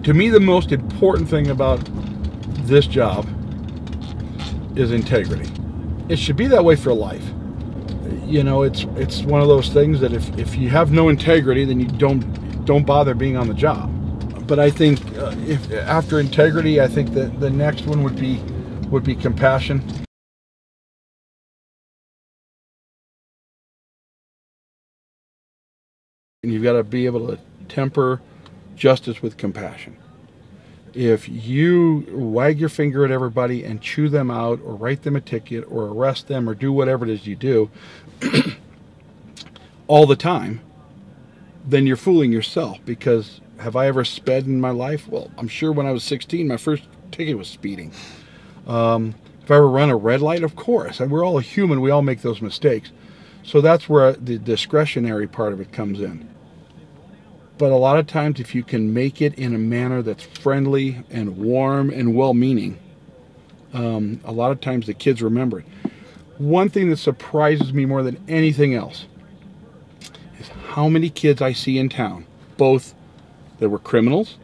To me, the most important thing about this job is integrity. It should be that way for life. You know, it's one of those things that if you have no integrity, then you don't bother being on the job. But I think if after integrity, I think that the next one would be compassion. And you've got to be able to temper justice with compassion. If you wag your finger at everybody and chew them out or write them a ticket or arrest them or do whatever it is you do all the time, then you're fooling yourself. Because have I ever sped in my life? Well, I'm sure when I was 16, my first ticket was speeding. If I ever run a red light, of course. And we're all human. We all make those mistakes. So that's where the discretionary part of it comes in. But a lot of times, if you can make it in a manner that's friendly and warm and well-meaning, a lot of times the kids remember it. One thing that surprises me more than anything else is how many kids I see in town, both that were criminals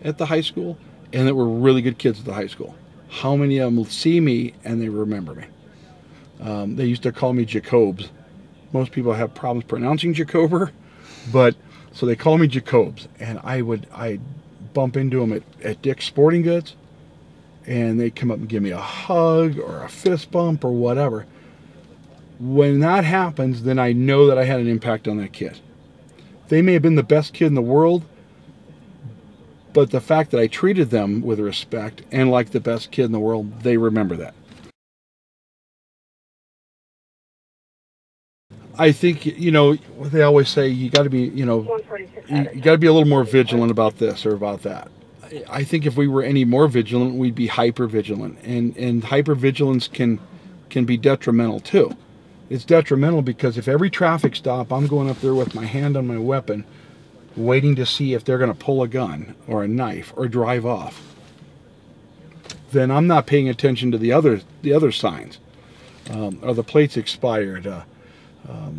at the high school and that were really good kids at the high school. How many of them see me and they remember me? They used to call me Jacobs. Most people have problems pronouncing Jacober, but so they call me Jacobs, and I'd bump into them at Dick's Sporting Goods, and they'd come up and give me a hug or a fist bump or whatever. When that happens, then I know that I had an impact on that kid. They may have been the best kid in the world, but the fact that I treated them with respect and like the best kid in the world, they remember that. I think, you know, they always say you got to be, you know, you got to be a little more vigilant about this or about that. I think if we were any more vigilant, we'd be hyper vigilant, and hyper vigilance can be detrimental too. It's detrimental because if every traffic stop I'm going up there with my hand on my weapon, waiting to see if they're going to pull a gun or a knife or drive off, then I'm not paying attention to the other signs. Are the plates expired?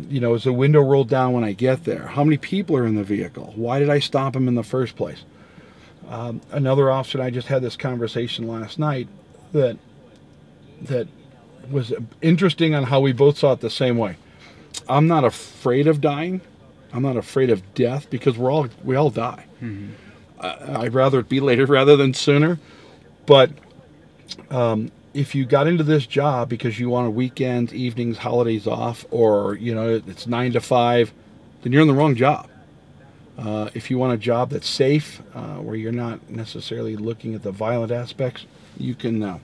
You know, is the window rolled down when I get there? How many people are in the vehicle? Why did I stop them in the first place? Another officer and I just had this conversation last night that was interesting on how we both saw it the same way. I'm not afraid of dying. I'm not afraid of death because we all die. Mm-hmm. I'd rather it be later rather than sooner. But if you got into this job because you want weekends, evenings, holidays off, or, you know, it's 9 to 5, then you're in the wrong job. If you want a job that's safe, where you're not necessarily looking at the violent aspects, you can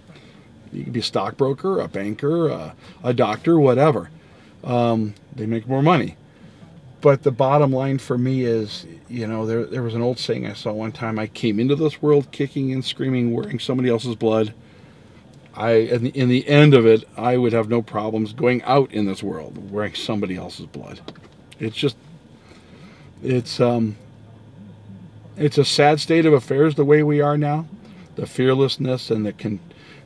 be a stockbroker, a banker, a doctor, whatever. They make more money. But the bottom line for me is, you know, there was an old saying I saw one time. I came into this world kicking and screaming, wearing somebody else's blood. In the end of it, I would have no problems going out in this world wearing somebody else's blood. It's just, it's a sad state of affairs the way we are now. The fearlessness and the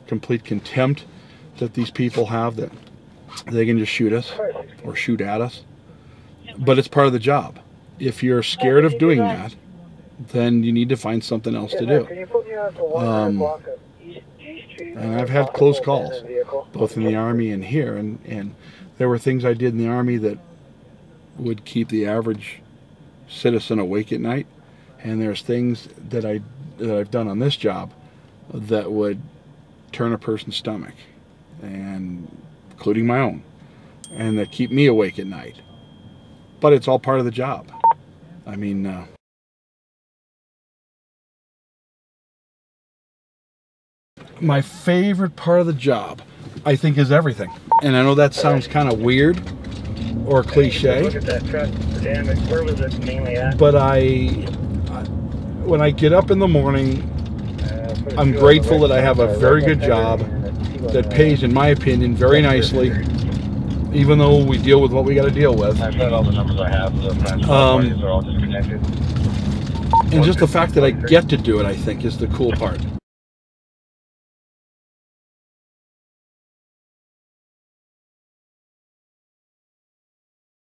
complete contempt that these people have, that they can just shoot us or shoot at us. But it's part of the job. If you're scared of doing that, then you need to find something else to do. And I've had close calls, both in the Army and here, and there were things I did in the Army that would keep the average citizen awake at night, and there's things that I've done on this job that would turn a person's stomach, and including my own, and that keep me awake at night. But it's all part of the job. I mean, my favorite part of the job, I think, is everything. And I know that sounds kind of weird or cliche. Look at that truck, the damage. Where was it mainly at? But when I get up in the morning, I'm grateful that I have a very good job that pays, in my opinion, very nicely, even though we deal with what we got to deal with. I've got all the numbers I have. They're all disconnected. And just the fact that I get to do it, I think, is the cool part.